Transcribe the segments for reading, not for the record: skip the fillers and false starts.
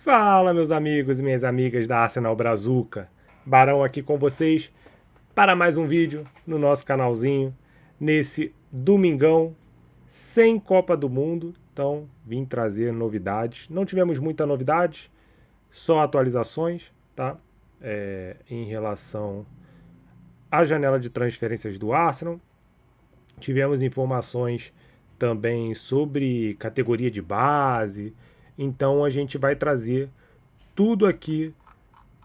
Fala, meus amigos e minhas amigas da Arsenal Brazuca. Barão aqui com vocês para mais um vídeo no nosso canalzinho, nesse domingão sem Copa do Mundo. Então, vim trazer novidades. Não tivemos muita novidade, só atualizações, tá? Em relação à janela de transferências do Arsenal. Tivemos informações também sobre categoria de base. Então a gente vai trazer tudo aqui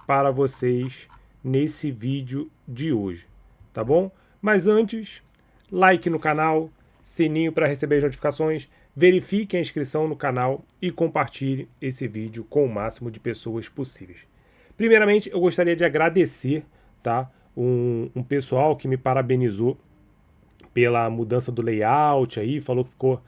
para vocês nesse vídeo de hoje, tá bom? Mas antes, like no canal, sininho para receber as notificações, verifique a inscrição no canal e compartilhe esse vídeo com o máximo de pessoas possíveis. Primeiramente, eu gostaria de agradecer, tá? Um pessoal que me parabenizou pela mudança do layout aí, falou que ficou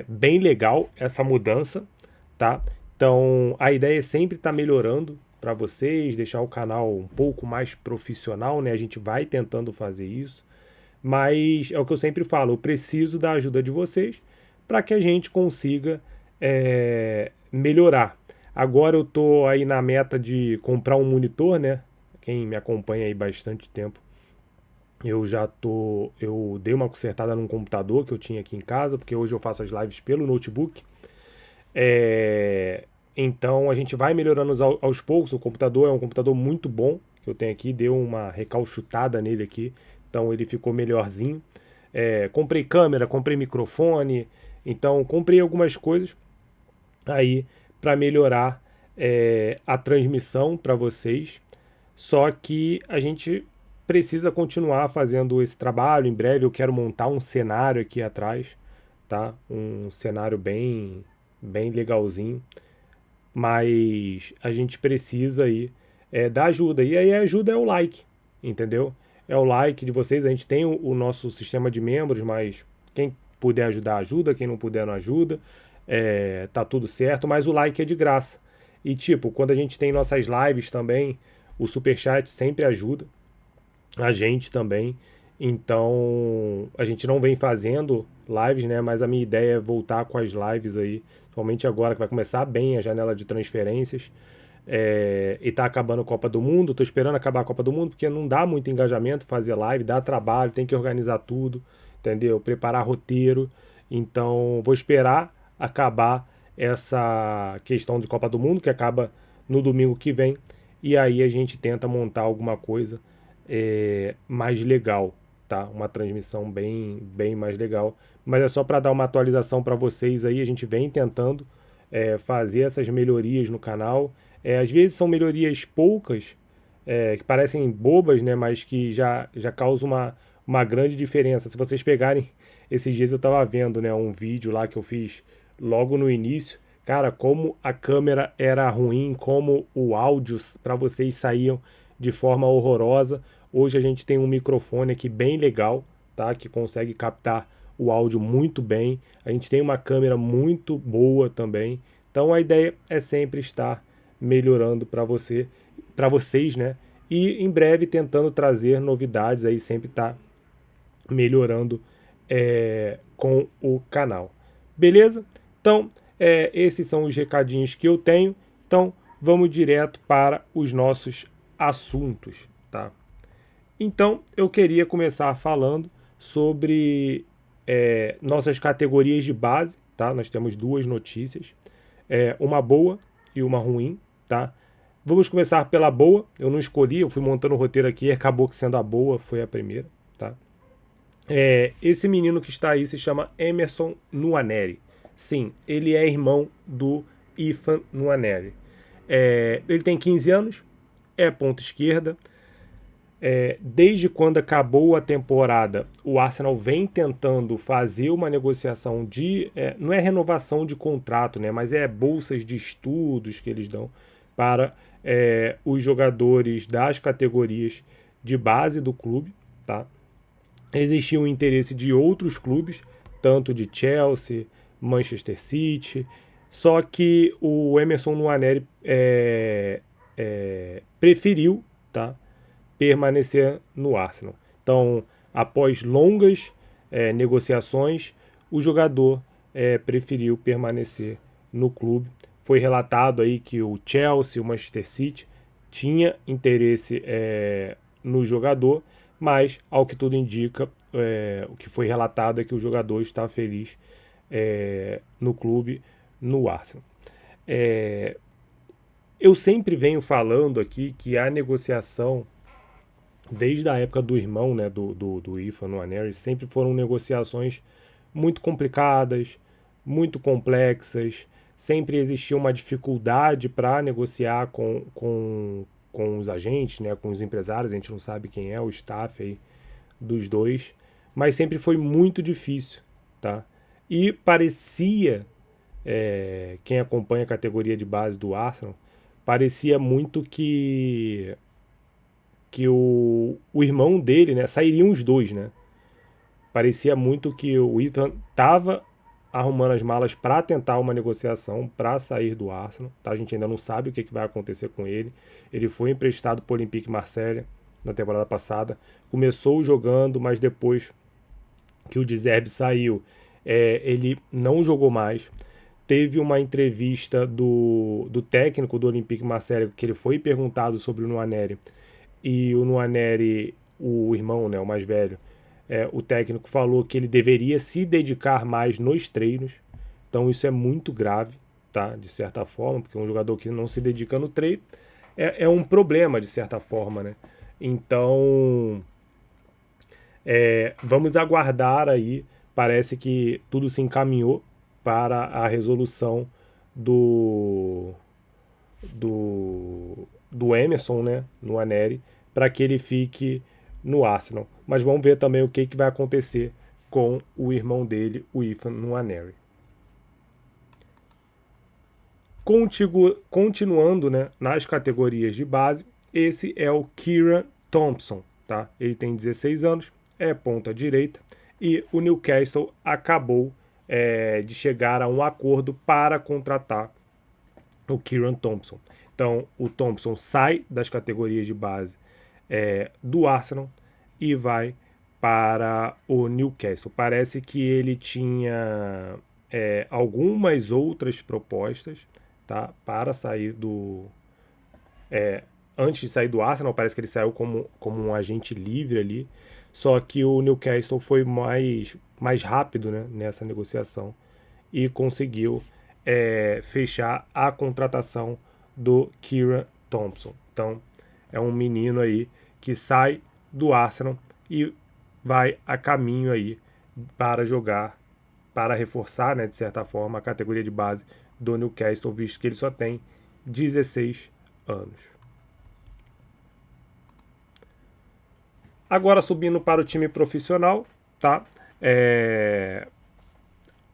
bem legal essa mudança, tá? Então a ideia é sempre estar melhorando para vocês, deixar o canal um pouco mais profissional, né? A gente vai tentando fazer isso, mas é o que eu sempre falo, eu preciso da ajuda de vocês para que a gente consiga melhorar. Agora eu tô aí na meta de comprar um monitor, né? Quem me acompanha aí bastante tempo, eu dei uma consertada num computador que eu tinha aqui em casa, porque hoje eu faço as lives pelo notebook. Então a gente vai melhorando aos poucos. O computador é um computador muito bom que eu tenho aqui, deu uma recalchutada nele aqui, então ele ficou melhorzinho. Comprei câmera, comprei microfone, então comprei algumas coisas aí para melhorar a transmissão para vocês. Só que a gente precisa continuar fazendo esse trabalho. Em breve eu quero montar um cenário aqui atrás, tá? Um cenário bem legalzinho. Mas a gente precisa aí da ajuda. E aí a ajuda é o like, entendeu? É o like de vocês. A gente tem o nosso sistema de membros, mas quem puder ajudar, ajuda. Quem não puder, não ajuda. Tá tudo certo, mas o like é de graça. E tipo, quando a gente tem nossas lives também, o superchat sempre ajuda a gente também. Então a gente não vem fazendo lives, né? Mas a minha ideia é voltar com as lives aí, somente agora que vai começar bem a janela de transferências. E tá acabando a Copa do Mundo. Tô esperando acabar a Copa do Mundo, porque não dá muito engajamento fazer live, dá trabalho, tem que organizar tudo, entendeu? Preparar roteiro. Então vou esperar acabar essa questão de Copa do Mundo, que acaba no domingo que vem, e aí a gente tenta montar alguma coisa mais legal, tá? Uma transmissão bem mais legal. Mas é só para dar uma atualização para vocês aí. A gente vem tentando fazer essas melhorias no canal. Às vezes são melhorias poucas, que parecem bobas, né? Mas que já causam uma grande diferença. Se vocês pegarem, esses dias eu estava vendo, né, um vídeo lá que eu fiz logo no início. Cara, como a câmera era ruim, como o áudio para vocês saíam de forma horrorosa. Hoje a gente tem um microfone aqui bem legal, tá? Que consegue captar o áudio muito bem. A gente tem uma câmera muito boa também. Então a ideia é sempre estar melhorando para vocês, né? E em breve tentando trazer novidades aí, sempre tá melhorando com o canal. Beleza? Então, esses são os recadinhos que eu tenho. Então, vamos direto para os nossos assuntos, tá? Então, eu queria começar falando sobre nossas categorias de base, tá? Nós temos duas notícias, uma boa e uma ruim, tá? Vamos começar pela boa. Eu não escolhi, eu fui montando o roteiro aqui e acabou que sendo a boa foi a primeira, tá? Esse menino que está aí se chama Emerson Nwaneri. Sim, ele é irmão do Ethan Nwaneri. Ele tem 15 anos, é ponta esquerda. Desde quando acabou a temporada, o Arsenal vem tentando fazer uma negociação de... não é renovação de contrato, né, mas bolsas de estudos que eles dão para os jogadores das categorias de base do clube, tá? Existia um interesse de outros clubes, tanto de Chelsea, Manchester City, só que o Emerson Nwaneri preferiu, tá, permanecer no Arsenal. Então, após longas negociações, o jogador preferiu permanecer no clube. foi relatado aí que o Chelsea, o Manchester City, tinha interesse no jogador, mas, ao que tudo indica, o que foi relatado é que o jogador está feliz no clube, no Arsenal. Eu sempre venho falando aqui que a negociação, desde a época do irmão, né, do Ethan Nwaneri, sempre foram negociações muito complicadas, muito complexas, sempre existia uma dificuldade para negociar com os agentes, né, com os empresários, a gente não sabe quem é o staff aí dos dois, mas sempre foi muito difícil, tá? E parecia, quem acompanha a categoria de base do Arsenal, parecia muito que o irmão dele, né, sairiam os dois, né? Parecia muito que o Ethan estava arrumando as malas para tentar uma negociação para sair do Arsenal. Tá? A gente ainda não sabe o que vai acontecer com ele. Ele foi emprestado para o Olympique Marseille na temporada passada. Começou jogando, mas depois que o De Zerbi saiu, ele não jogou mais. Teve uma entrevista do técnico do Olympique Marseille, que ele foi perguntado sobre o Nwaneri. E o Nwaneri, o irmão, né, o mais velho, o técnico falou que ele deveria se dedicar mais nos treinos. Então isso é muito grave, tá? De certa forma, porque um jogador que não se dedica no treino é um problema, de certa forma, né? Então, vamos aguardar aí. Parece que tudo se encaminhou para a resolução do Emerson, né, no Nwaneri, para que ele fique no Arsenal. Mas vamos ver também o que vai acontecer com o irmão dele, o Ethan Nwaneri. Continuando, né, nas categorias de base, esse é o Kieran Thompson. Tá? Ele tem 16 anos, é ponta direita, e o Newcastle acabou de chegar a um acordo para contratar o Kieran Thompson. Então, o Thompson sai das categorias de base do Arsenal e vai para o Newcastle. Parece que ele tinha algumas outras propostas, tá, para sair do... antes de sair do Arsenal, parece que ele saiu como um agente livre ali, só que o Newcastle foi mais rápido, né, nessa negociação e conseguiu fechar a contratação do Kieran Thompson. Então, é um menino aí que sai do Arsenal e vai a caminho aí para jogar, para reforçar, né, de certa forma, a categoria de base do Newcastle, visto que ele só tem 16 anos. Agora subindo para o time profissional, tá?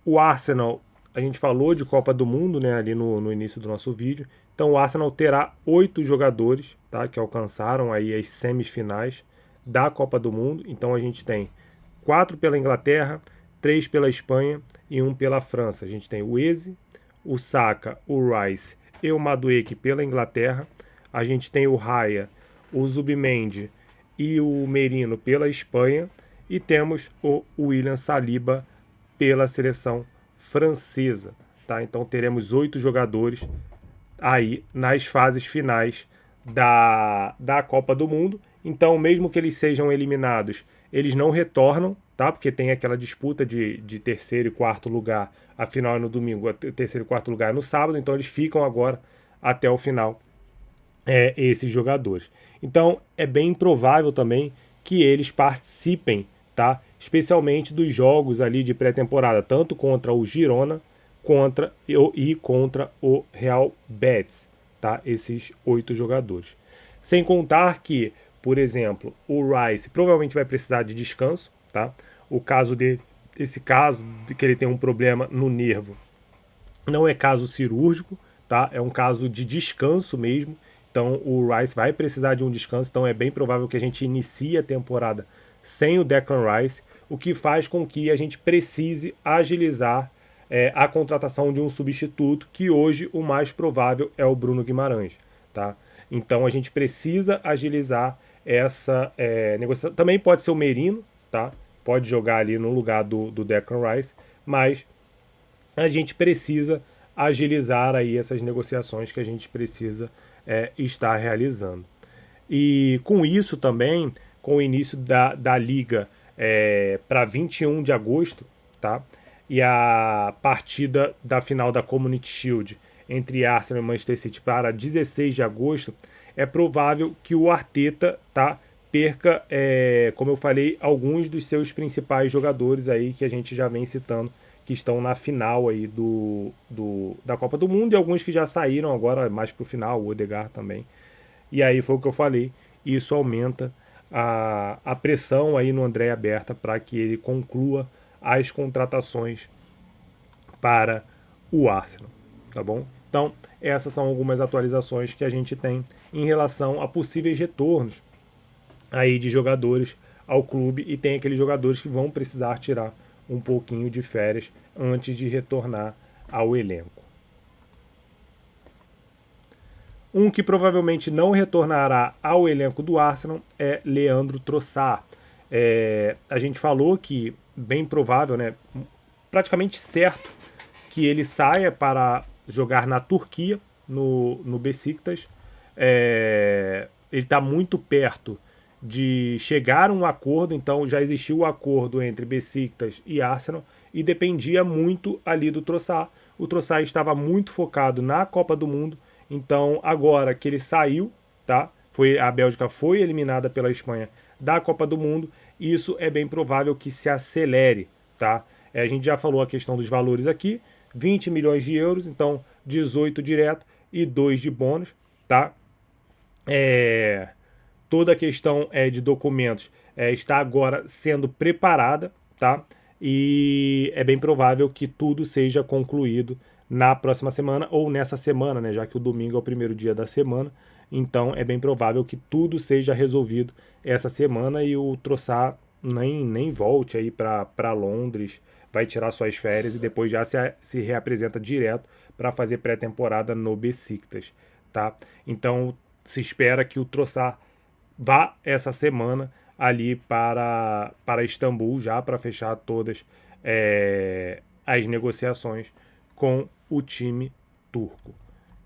O Arsenal, a gente falou de Copa do Mundo, né, ali no início do nosso vídeo. Então o Arsenal terá 8 jogadores, tá, que alcançaram aí as semifinais da Copa do Mundo. Então a gente tem 4 pela Inglaterra, 3 pela Espanha e 1 pela França. A gente tem o Eze, o Saka, o Rice e o Madueke pela Inglaterra. A gente tem o Raya, o Zubimendi e o Merino pela Espanha. E temos o William Saliba pela seleção francesa. Tá? Então teremos 8 jogadores aí nas fases finais da Copa do Mundo. Então, mesmo que eles sejam eliminados, eles não retornam, tá? Porque tem aquela disputa de terceiro e quarto lugar. A final é no domingo, o terceiro e quarto lugar é no sábado. Então, eles ficam agora até o final, esses jogadores. Então, é bem improvável também que eles participem, tá? Especialmente dos jogos ali de pré-temporada, tanto contra o Girona contra o Real Betis, tá? Esses 8 jogadores. Sem contar que, por exemplo, o Rice provavelmente vai precisar de descanso, tá? O caso dele, esse caso de que ele tem um problema no nervo, não é caso cirúrgico, tá? É um caso de descanso mesmo. Então o Rice vai precisar de um descanso, então é bem provável que a gente inicie a temporada sem o Declan Rice, o que faz com que a gente precise agilizar a contratação de um substituto, que hoje o mais provável é o Bruno Guimarães, tá? Então a gente precisa agilizar essa negociação. Também pode ser o Merino, tá? Pode jogar ali no lugar do Declan Rice, mas a gente precisa agilizar aí essas negociações que a gente precisa estar realizando. E com isso também, com o início da liga para 21 de agosto, tá? E a partida da final da Community Shield entre Arsenal e Manchester City para 16 de agosto, é provável que o Arteta, tá, perca, como eu falei, alguns dos seus principais jogadores aí que a gente já vem citando, que estão na final aí da Copa do Mundo, e alguns que já saíram agora mais pro final, o Odegaard também. E aí foi o que eu falei, isso aumenta a pressão aí no André Aberta para que ele conclua as contratações para o Arsenal, tá bom? Então, essas são algumas atualizações que a gente tem em relação a possíveis retornos aí de jogadores ao clube, e tem aqueles jogadores que vão precisar tirar um pouquinho de férias antes de retornar ao elenco. Um que provavelmente não retornará ao elenco do Arsenal é Leandro Trossard. A gente falou que bem provável, né, praticamente certo, que ele saia para jogar na Turquia, no Besiktas. Ele está muito perto de chegar a um acordo, então já existiu o acordo entre Besiktas e Arsenal, e dependia muito ali do Trossard. O Trossard estava muito focado na Copa do Mundo, então agora que ele saiu, tá? A Bélgica foi eliminada pela Espanha da Copa do Mundo, isso é bem provável que se acelere, tá? A gente já falou a questão dos valores aqui, 20 milhões de euros, então 18 direto e 2 de bônus, tá? Toda a questão de documentos está agora sendo preparada, tá? E é bem provável que tudo seja concluído na próxima semana ou nessa semana, né? Já que o domingo é o primeiro dia da semana, então é bem provável que tudo seja resolvido essa semana e o Trossard nem volte aí para Londres, vai tirar suas férias e depois já se reapresenta direto para fazer pré-temporada no Besiktas, tá? Então se espera que o Trossard vá essa semana ali para Istambul já para fechar todas as negociações com o time turco.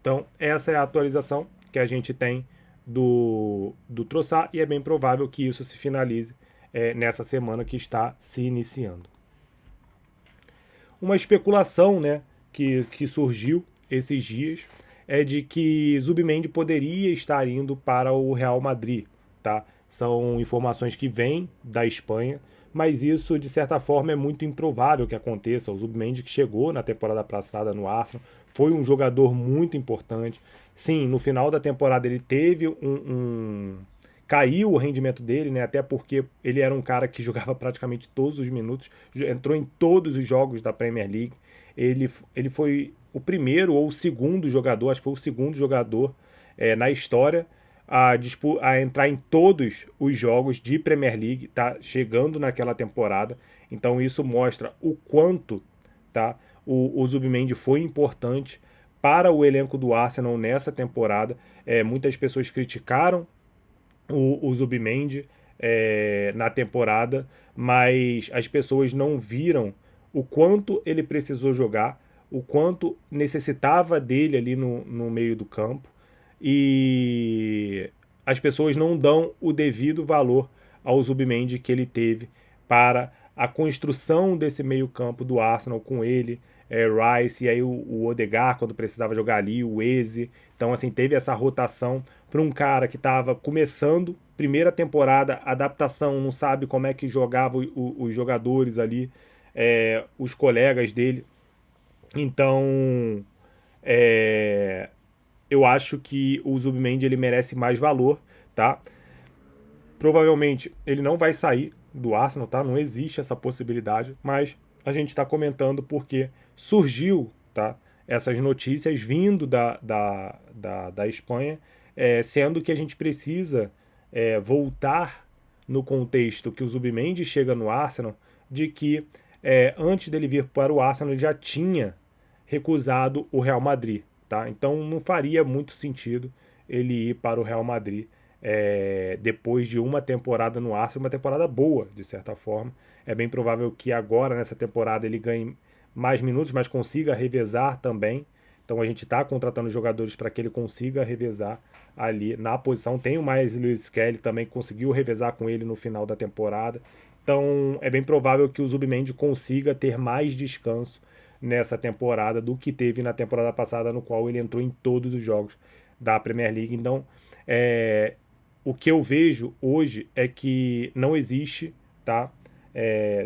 Então essa é a atualização que a gente tem do Trossard, e é bem provável que isso se finalize nessa semana que está se iniciando. Uma especulação, né, que surgiu esses dias é de que Zubimendi poderia estar indo para o Real Madrid, tá? São informações que vêm da Espanha, mas isso de certa forma é muito improvável que aconteça. O Zubimendi, que chegou na temporada passada no Arsenal, foi um jogador muito importante. Sim, no final da temporada ele teve caiu o rendimento dele, né? Até porque ele era um cara que jogava praticamente todos os minutos, entrou em todos os jogos da Premier League. Ele foi o primeiro ou o segundo jogador, acho que foi o segundo jogador na história a entrar em todos os jogos de Premier League, tá? Chegando naquela temporada. Então isso mostra o quanto, tá, o Zubimendi foi importante para o elenco do Arsenal nessa temporada. Muitas pessoas criticaram o Zubimendi na temporada, mas as pessoas não viram o quanto ele precisou jogar, o quanto necessitava dele ali no meio do campo, e as pessoas não dão o devido valor ao Zubimendi que ele teve para a construção desse meio campo do Arsenal com ele, Rice, e aí o Odegaard quando precisava jogar ali, o Eze. Então assim, teve essa rotação para um cara que estava começando, primeira temporada, adaptação, não sabe como é que jogava os jogadores ali, os colegas dele. Então eu acho que o Zubimendi ele merece mais valor, tá? Provavelmente ele não vai sair do Arsenal, tá? Não existe essa possibilidade, mas a gente está comentando porque surgiu, tá, essas notícias vindo da Espanha, sendo que a gente precisa voltar no contexto que o Zubimendi chega no Arsenal, de que antes dele vir para o Arsenal ele já tinha recusado o Real Madrid, tá? Então não faria muito sentido ele ir para o Real Madrid depois de uma temporada no Arsenal, uma temporada boa, de certa forma. É bem provável que agora, nessa temporada, ele ganhe mais minutos, mas consiga revezar também. Então a gente está contratando jogadores para que ele consiga revezar ali na posição. Tem o Myles Lewis Kelly também, que conseguiu revezar com ele no final da temporada. Então é bem provável que o Zubimendi consiga ter mais descanso nessa temporada do que teve na temporada passada, no qual ele entrou em todos os jogos da Premier League. Então, o que eu vejo hoje é que não existe, tá?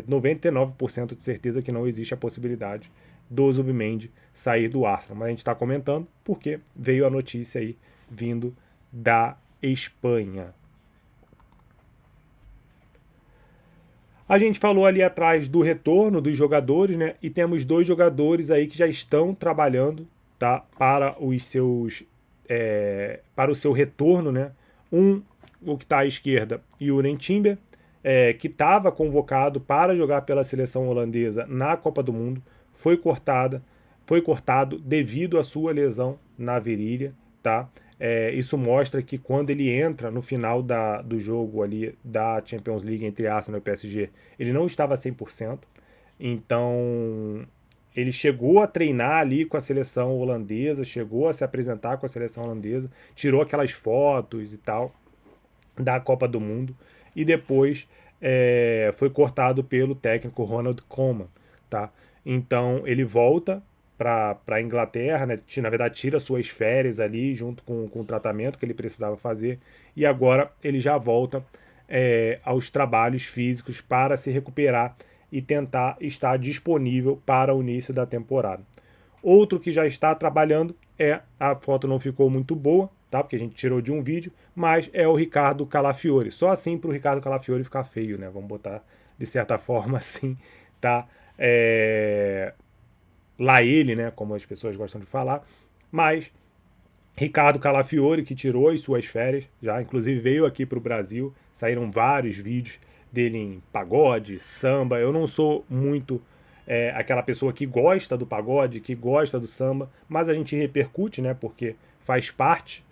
99% de certeza que não existe a possibilidade do Zubimendi sair do Arsenal. Mas a gente está comentando porque veio a notícia aí vindo da Espanha. A gente falou ali atrás do retorno dos jogadores, né? E temos 2 jogadores aí que já estão trabalhando, tá? Para o seu retorno, né? O que está à esquerda, Yuren Timber, que estava convocado para jogar pela seleção holandesa na Copa do Mundo, foi cortado devido à sua lesão na virilha, tá? Isso mostra que quando ele entra no final do jogo ali da Champions League entre Arsenal e PSG, ele não estava 100%. Então, ele chegou a treinar ali com a seleção holandesa, chegou a se apresentar com a seleção holandesa, tirou aquelas fotos e tal da Copa do Mundo e depois foi cortado pelo técnico Ronald Koeman, tá? Então, ele volta para a Inglaterra, né? Na verdade tira suas férias ali junto com o tratamento que ele precisava fazer e agora ele já volta aos trabalhos físicos para se recuperar e tentar estar disponível para o início da temporada. Outro que já está trabalhando a foto não ficou muito boa, tá? Porque a gente tirou de um vídeo, mas é o Ricardo Calafiori. Só assim para o Ricardo Calafiori ficar feio, né? Vamos botar de certa forma assim, tá? Lá ele, né, como as pessoas gostam de falar, mas Ricardo Calafiori, que tirou as suas férias, já inclusive veio aqui para o Brasil, saíram vários vídeos dele em pagode, samba. Eu não sou muito aquela pessoa que gosta do pagode, que gosta do samba, mas a gente repercute, né, porque faz parte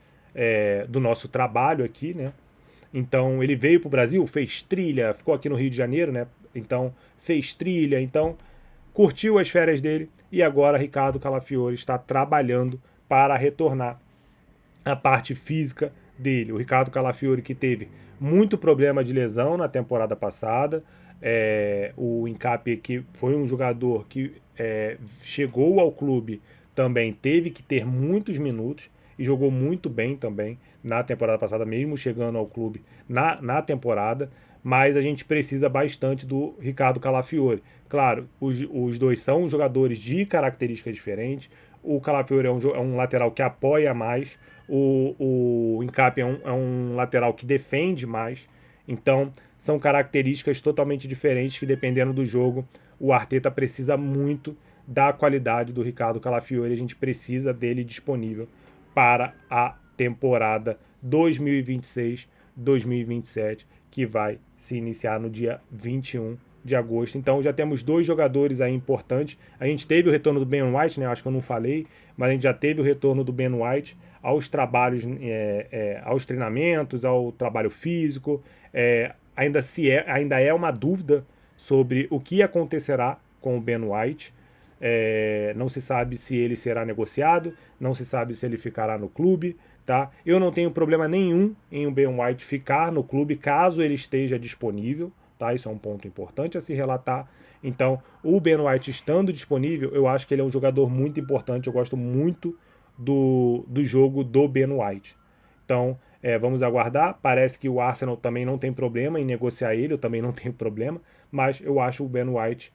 do nosso trabalho aqui, né. Então ele veio para o Brasil, fez trilha, ficou aqui no Rio de Janeiro, né, então fez trilha, então curtiu as férias dele e agora Ricardo Calafiori está trabalhando para retornar à parte física dele. O Ricardo Calafiori, que teve muito problema de lesão na temporada passada, o Nkapie, que foi um jogador que chegou ao clube, também teve que ter muitos minutos e jogou muito bem também na temporada passada, mesmo chegando ao clube na temporada. Mas a gente precisa bastante do Ricardo Calafiori. Claro, os dois são jogadores de diferentes. O Calafiori é um lateral que apoia mais, o Nkapie é um lateral que defende mais. Então, são características totalmente diferentes que, dependendo do jogo, o Arteta precisa muito da qualidade do Ricardo Calafiori. A gente precisa dele disponível para a temporada 2026-2027, que vai se iniciar no dia 21 de agosto. Então já temos 2 jogadores aí importantes. A gente teve o retorno do Ben White, né? Acho que eu não falei, mas a gente já teve o retorno do Ben White aos trabalhos, aos treinamentos, ao trabalho físico. Ainda é uma dúvida sobre o que acontecerá com o Ben White. Não se sabe se ele será negociado, não se sabe se ele ficará no clube. Tá? Eu não tenho problema nenhum em o Ben White ficar no clube caso ele esteja disponível, tá? Isso é um ponto importante a se relatar. Então, o Ben White estando disponível, eu acho que ele é um jogador muito importante. Eu gosto muito do jogo do Ben White. Então, vamos aguardar. Parece que o Arsenal também não tem problema em negociar ele, eu também não tenho problema, mas eu acho o Ben White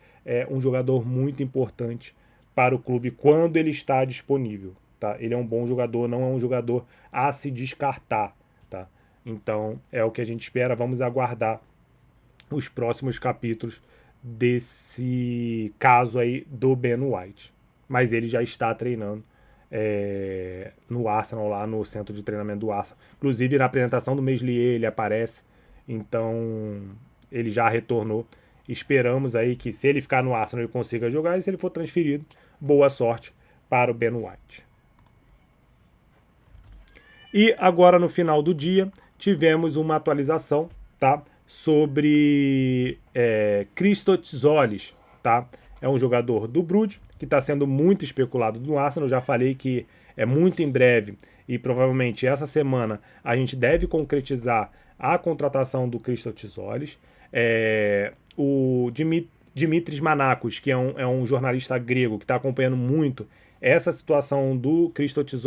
um jogador muito importante para o clube quando ele está disponível. Tá? Ele é um bom jogador, não é um jogador a se descartar. Tá? Então é o que a gente espera. Vamos aguardar os próximos capítulos desse caso aí do Ben White. Mas ele já está treinando no Arsenal, lá no centro de treinamento do Arsenal. Inclusive na apresentação do Meslier ele aparece. Então ele já retornou. Esperamos aí que, se ele ficar no Arsenal, ele consiga jogar, e se ele for transferido, boa sorte para o Ben White. E agora, no final do dia, tivemos uma atualização, tá, sobre Christos Zolis, tá? é um jogador do Bruges, que está sendo muito especulado no Arsenal. Eu já falei que é muito em breve e provavelmente essa semana a gente deve concretizar a contratação do Christos. O Dimitris Manakos, que é um jornalista grego que está acompanhando muito essa situação do Christos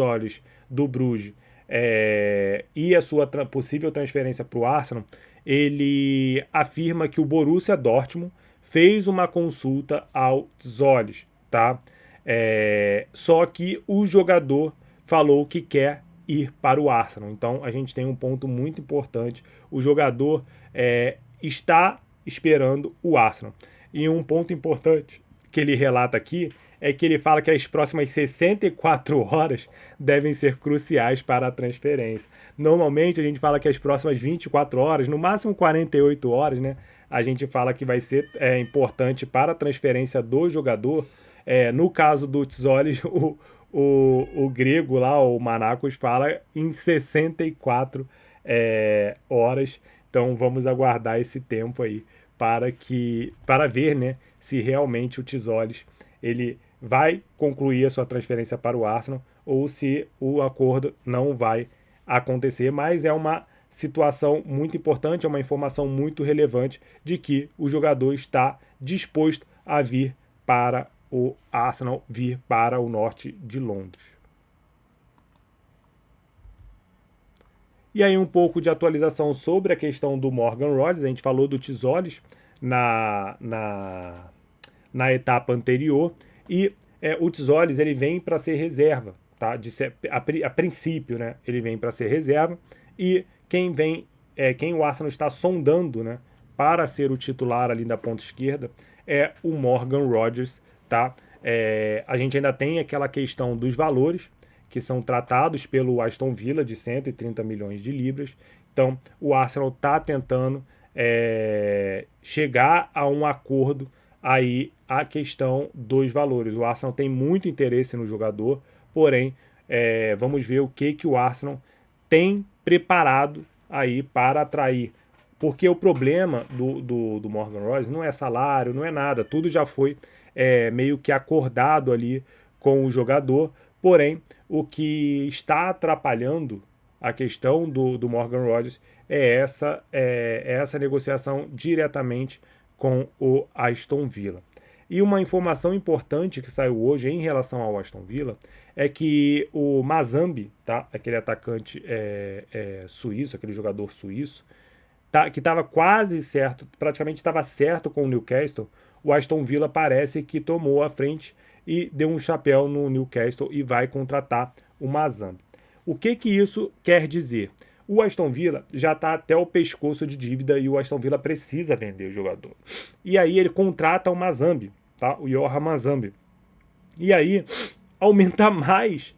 do Bruges e a sua possível transferência para o Arsenal, ele afirma que o Borussia Dortmund fez uma consulta ao Tzolis, tá? Só que o jogador falou que quer ir para o Arsenal. Então a gente tem um ponto muito importante. O jogador está esperando o Arsenal. E um ponto importante que ele relata aqui é que ele fala que as próximas 64 horas devem ser cruciais para a transferência. Normalmente a gente fala que as próximas 24 horas, no máximo 48 horas, né? A gente fala que vai ser importante para a transferência do jogador. No caso do Tzolis, o grego lá, o Manakos, fala em 64 horas. Então vamos aguardar esse tempo aí para ver, né, se realmente o Tzolis ele vai concluir a sua transferência para o Arsenal ou se o acordo não vai acontecer, mas é uma situação muito importante, é uma informação muito relevante de que o jogador está disposto a vir para o Arsenal, vir para o norte de Londres. E aí um pouco de atualização sobre a questão do Morgan Rodgers. A gente falou do Tzolis na etapa anterior e o Tzolis ele vem para ser reserva, tá? A princípio, né? Ele vem para ser reserva e quem o Arsenal está sondando, né, para ser o titular ali da ponta esquerda é o Morgan Rodgers, tá? A gente ainda tem aquela questão dos valores que são tratados pelo Aston Villa de 130 milhões de libras. Então o Arsenal está tentando chegar a um acordo aí a questão dos valores. O Arsenal tem muito interesse no jogador, porém vamos ver o que o Arsenal tem preparado aí para atrair. Porque o problema do Morgan Rodgers não é salário, não é nada, tudo já foi meio que acordado ali com o jogador, porém o que está atrapalhando a questão do Morgan Rodgers é essa negociação diretamente com o Aston Villa. E uma informação importante que saiu hoje em relação ao Aston Villa é que o Mazambi, tá? Aquele atacante suíço, aquele jogador suíço, que estava quase certo, praticamente estava certo com o Newcastle, o Aston Villa parece que tomou a frente e deu um chapéu no Newcastle e vai contratar o Mazambi. O que isso quer dizer? O Aston Villa já está até o pescoço de dívida e o Aston Villa precisa vender o jogador. E aí ele contrata o Mazambi, tá? O Yoram Mazambi. E aí aumenta mais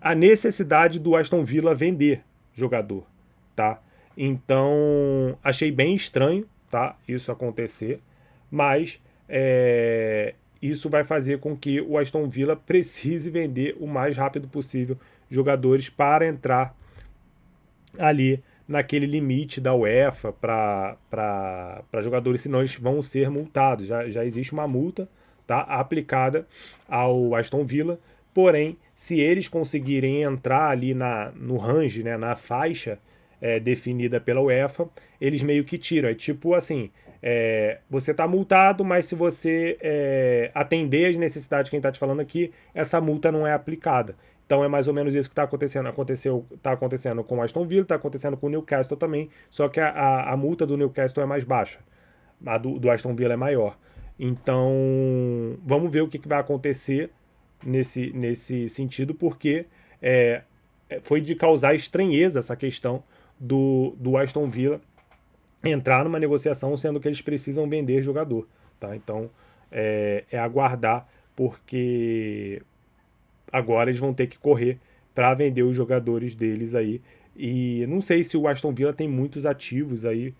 a necessidade do Aston Villa vender jogador, tá? Então achei bem estranho, tá? Isso acontecer, mas isso vai fazer com que o Aston Villa precise vender o mais rápido possível jogadores para entrar ali naquele limite da UEFA para jogadores, senão eles vão ser multados. Já existe uma multa, tá, aplicada ao Aston Villa, porém, se eles conseguirem entrar ali no range, né, na faixa definida pela UEFA, eles meio que tiram. É tipo assim, você está multado, mas se você atender as necessidades que a gente está te falando aqui, essa multa não é aplicada. Então é mais ou menos isso que está acontecendo. Está acontecendo com o Aston Villa, está acontecendo com o Newcastle também, só que a multa do Newcastle é mais baixa. A do Aston Villa é maior. Então vamos ver o que vai acontecer nesse sentido, porque foi de causar estranheza essa questão do Aston Villa entrar numa negociação, sendo que eles precisam vender jogador. Tá? Então aguardar, porque agora eles vão ter que correr para vender os jogadores deles aí. E não sei se o Aston Villa tem muitos ativos aí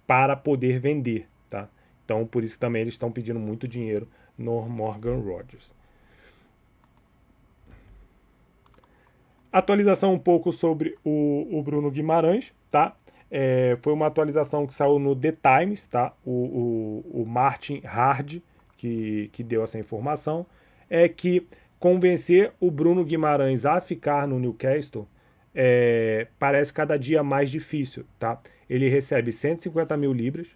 para poder vender, tá? Então por isso também eles estão pedindo muito dinheiro no Morgan Rodgers. Atualização um pouco sobre o Bruno Guimarães, tá? Foi uma atualização que saiu no The Times, tá? O Martin Hard, que deu essa informação, é que convencer o Bruno Guimarães a ficar no Newcastle parece cada dia mais difícil, tá? Ele recebe 150 mil libras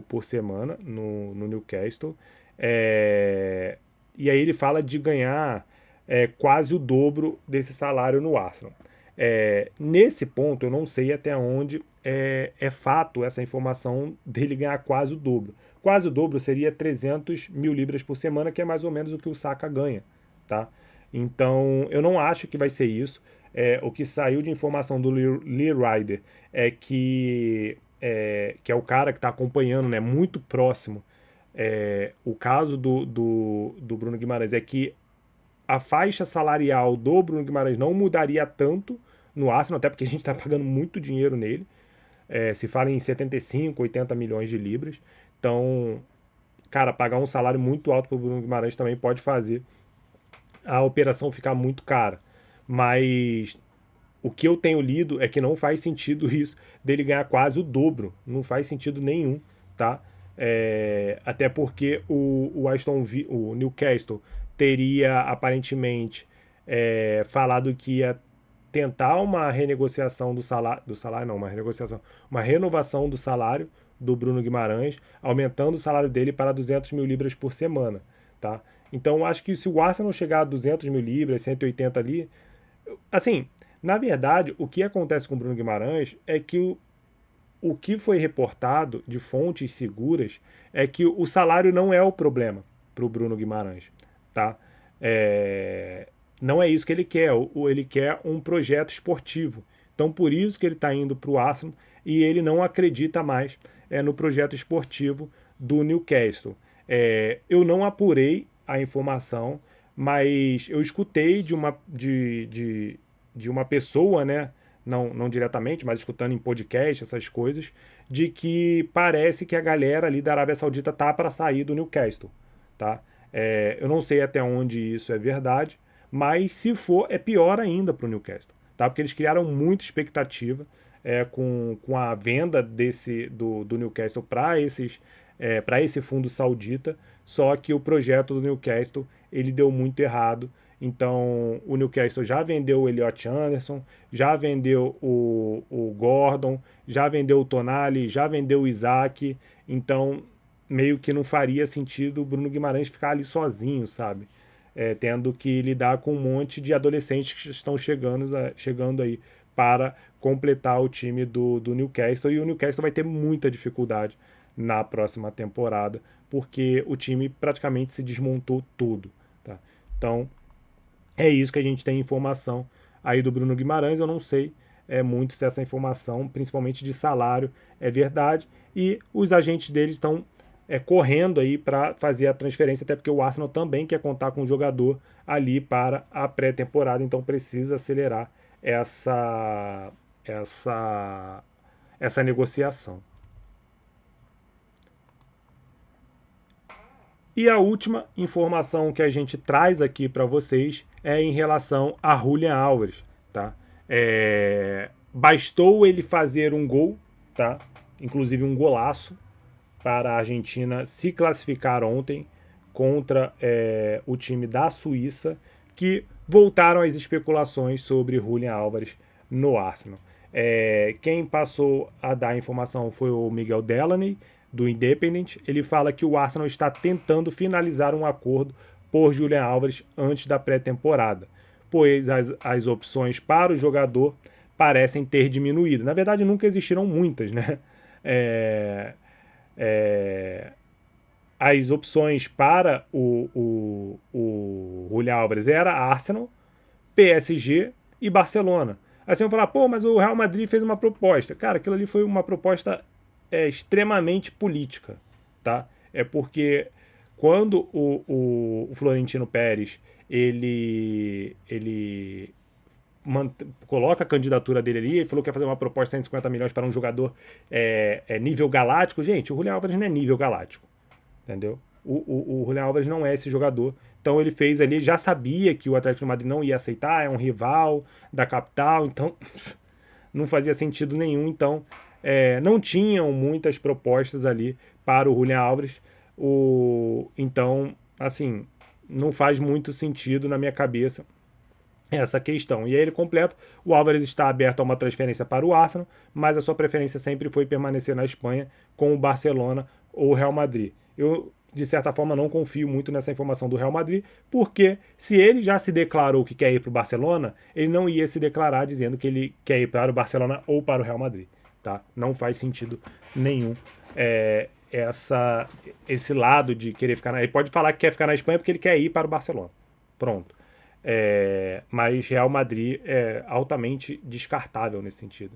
por semana no Newcastle, e aí ele fala de ganhar quase o dobro desse salário no Arsenal. Nesse ponto, eu não sei até onde é fato essa informação dele ganhar quase o dobro. Quase o dobro seria 300 mil libras por semana, que é mais ou menos o que o Saka ganha, tá? Então, eu não acho que vai ser isso. O que saiu de informação do Lee Ryder que é o cara que está acompanhando, né, muito próximo o caso do Bruno Guimarães, é que a faixa salarial do Bruno Guimarães não mudaria tanto no Arsenal, até porque a gente está pagando muito dinheiro nele. Se fala em 75, 80 milhões de libras. Então, cara, pagar um salário muito alto para o Bruno Guimarães também pode fazer a operação ficar muito cara. Mas o que eu tenho lido é que não faz sentido isso dele ganhar quase o dobro. Não faz sentido nenhum, tá? Até porque o Newcastle teria aparentemente falado que ia tentar uma renegociação uma renovação do salário do Bruno Guimarães, aumentando o salário dele para 200 mil libras por semana, tá? Então, acho que se o Arsenal chegar a 200 mil libras, 180 ali, assim, na verdade, o que acontece com o Bruno Guimarães é que o que foi reportado de fontes seguras é que o salário não é o problema para o Bruno Guimarães, tá? Não é isso que ele quer. Ele quer um projeto esportivo. Então, por isso que ele está indo para o Arsenal e ele não acredita mais no projeto esportivo do Newcastle. Eu não apurei a informação, mas eu escutei de uma pessoa, né? Não diretamente, mas escutando em podcast, essas coisas, de que parece que a galera ali da Arábia Saudita tá para sair do Newcastle, tá? Eu não sei até onde isso é verdade, mas se for, é pior ainda para o Newcastle, tá? Porque eles criaram muita expectativa com a venda do Newcastle para esse fundo saudita, só que o projeto do Newcastle ele deu muito errado. Então, o Newcastle já vendeu o Elliot Anderson, já vendeu o Gordon, já vendeu o Tonali, já vendeu o Isaac. Então, meio que não faria sentido o Bruno Guimarães ficar ali sozinho, sabe? Tendo que lidar com um monte de adolescentes que estão chegando aí para completar o time do Newcastle. E o Newcastle vai ter muita dificuldade na próxima temporada, porque o time praticamente se desmontou tudo, tá? Então, é isso que a gente tem informação aí do Bruno Guimarães. Eu não sei muito se essa informação, principalmente de salário, é verdade. E os agentes dele estão correndo aí para fazer a transferência, até porque o Arsenal também quer contar com o jogador ali para a pré-temporada, então precisa acelerar essa negociação. E a última informação que a gente traz aqui para vocês é em relação a Julian Álvares, tá? Bastou ele fazer um gol, tá? Inclusive um golaço, para a Argentina se classificar ontem contra o time da Suíça, que voltaram as especulações sobre Julian Álvares no Arsenal. Quem passou a dar a informação foi o Miguel Delaney, do Independent. Ele fala que o Arsenal está tentando finalizar um acordo por Julian Álvares antes da pré-temporada, pois as opções para o jogador parecem ter diminuído. Na verdade, nunca existiram muitas, né? As opções para o Julian Álvares era Arsenal, PSG e Barcelona. Aí você vai falar, pô, mas o Real Madrid fez uma proposta. Cara, aquilo ali foi uma proposta extremamente política, tá? Porque quando o Florentino Pérez ele coloca a candidatura dele ali, ele falou que ia fazer uma proposta de 150 milhões para um jogador nível galáctico. Gente, o Julian Álvares não é nível galáctico, entendeu? O Julian Álvares não é esse jogador. Então ele fez ali, já sabia que o Atlético de Madrid não ia aceitar, é um rival da capital, então não fazia sentido nenhum. Então não tinham muitas propostas ali para o Julian Álvares, Então, assim, não faz muito sentido na minha cabeça essa questão. E aí ele completa: o Álvares está aberto a uma transferência para o Arsenal, mas a sua preferência sempre foi permanecer na Espanha com o Barcelona ou o Real Madrid. Eu, de certa forma, não confio muito nessa informação do Real Madrid, porque se ele já se declarou que quer ir para o Barcelona, ele não ia se declarar dizendo que ele quer ir para o Barcelona ou para o Real Madrid. Tá? Não faz sentido nenhum esse lado de querer ficar na... Ele pode falar que quer ficar na Espanha porque ele quer ir para o Barcelona. Pronto. Mas Real Madrid é altamente descartável nesse sentido.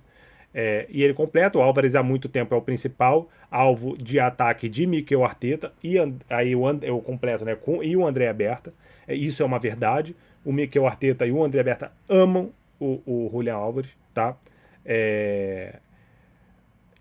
E ele completa: o Álvares há muito tempo é o principal alvo de ataque de Mikel Arteta, e aí eu completo, né, e o André Berta. Isso é uma verdade. O Mikel Arteta e o André Berta amam o Julián Álvares, tá?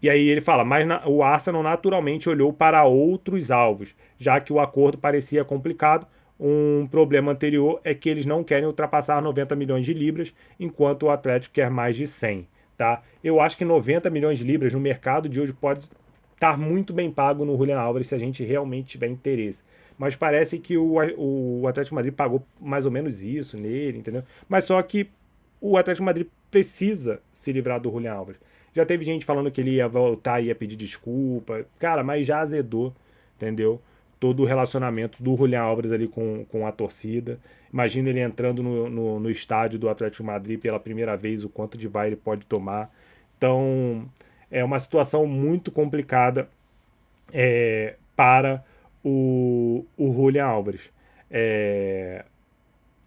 E aí ele fala: mas o Arsenal naturalmente olhou para outros alvos, já que o acordo parecia complicado. Um problema anterior é que eles não querem ultrapassar 90 milhões de libras, enquanto o Atlético quer mais de 100. Tá? Eu acho que 90 milhões de libras no mercado de hoje pode estar muito bem pago no Julián Álvares se a gente realmente tiver interesse. Mas parece que o Atlético Madrid pagou mais ou menos isso nele, entendeu? Mas só que o Atlético Madrid precisa se livrar do Julián Álvares. Já teve gente falando que ele ia voltar e ia pedir desculpa. Cara, mas já azedou, entendeu? Todo o relacionamento do Julián Álvares ali com a torcida. Imagina ele entrando no estádio do Atlético Madrid pela primeira vez, o quanto de vai ele pode tomar. Então, é uma situação muito complicada para o Julián Álvares.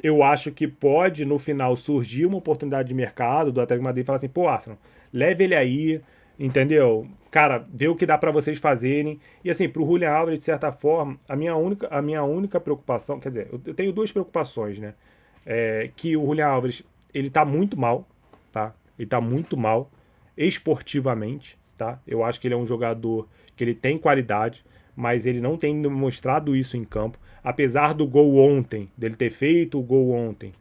Eu acho que pode, no final, surgir uma oportunidade de mercado do Atlético Madrid e falar assim: pô, Arsenal, leve ele aí, entendeu? Cara, vê o que dá para vocês fazerem. E assim, pro Julián Álvares, de certa forma, a minha única preocupação, quer dizer, eu tenho duas preocupações, né? Que o Julián Álvares, ele tá muito mal, tá? Ele tá muito mal esportivamente, tá? Eu acho que ele é um jogador que ele tem qualidade, mas ele não tem mostrado isso em campo. Apesar do gol ontem, dele ter feito o gol ontem,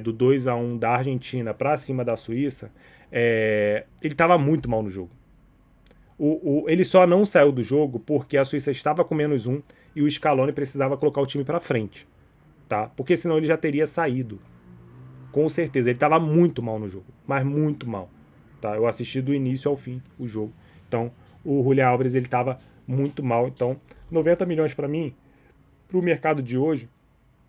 do 2-1 da Argentina para cima da Suíça, ele estava muito mal no jogo. Ele só não saiu do jogo porque a Suíça estava com -1 e o Scaloni precisava colocar o time para frente, tá? Porque senão ele já teria saído. Com certeza, ele estava muito mal no jogo, mas muito mal. Tá? Eu assisti do início ao fim o jogo. Então, o Julián Álvares, ele estava muito mal. Então, 90 milhões para mim, para o mercado de hoje,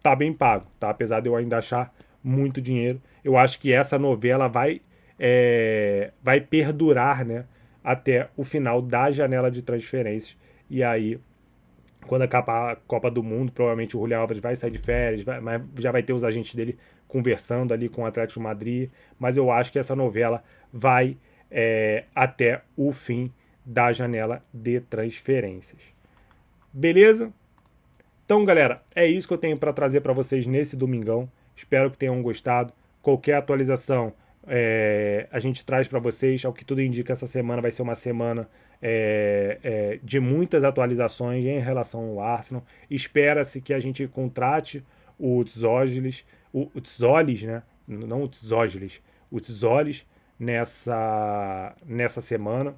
tá bem pago, tá? Apesar de eu ainda achar muito dinheiro. Eu acho que essa novela vai perdurar, né, até o final da janela de transferências. E aí, quando acabar a Copa do Mundo, provavelmente o Julián Álvares vai sair de férias, mas já vai ter os agentes dele conversando ali com o Atlético de Madrid. Mas eu acho que essa novela vai até o fim da janela de transferências. Beleza? Então, galera, é isso que eu tenho para trazer para vocês nesse domingão. Espero que tenham gostado. Qualquer atualização a gente traz para vocês. Ao que tudo indica, essa semana vai ser uma semana de muitas atualizações em relação ao Arsenal. Espera-se que a gente contrate o Tzógilis, né? Não o Tzógilis, o Tzólis nessa semana.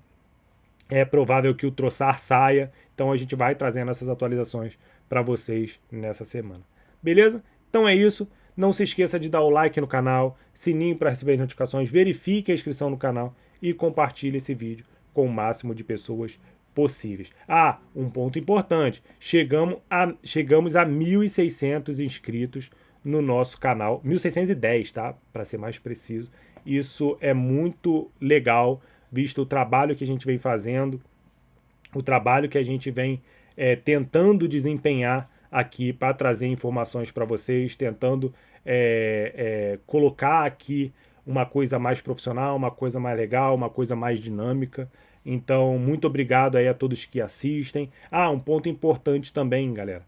É provável que o Trossard saia, então a gente vai trazendo essas atualizações para vocês nessa semana. Beleza? Então é isso. Não se esqueça de dar o like no canal, sininho para receber as notificações, verifique a inscrição no canal e compartilhe esse vídeo com o máximo de pessoas possíveis. Ah, um ponto importante, chegamos a 1.600 inscritos no nosso canal, 1.610, tá? Para ser mais preciso. Isso é muito legal, visto o trabalho que a gente vem fazendo, o trabalho que a gente vem tentando desempenhar aqui para trazer informações para vocês, tentando colocar aqui uma coisa mais profissional, uma coisa mais legal, uma coisa mais dinâmica. Então, muito obrigado aí a todos que assistem. Ah, um ponto importante também, galera.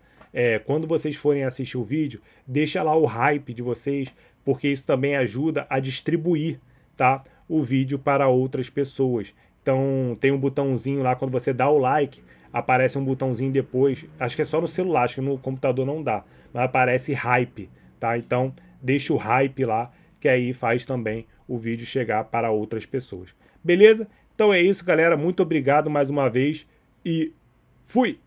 Quando vocês forem assistir o vídeo, deixa lá o hype de vocês, porque isso também ajuda a distribuir, tá, o vídeo para outras pessoas. Então, tem um botãozinho lá, quando você dá o like, aparece um botãozinho depois, acho que é só no celular, acho que no computador não dá, mas aparece hype, tá? Então, deixa o hype lá, que aí faz também o vídeo chegar para outras pessoas. Beleza? Então é isso, galera. Muito obrigado mais uma vez e fui!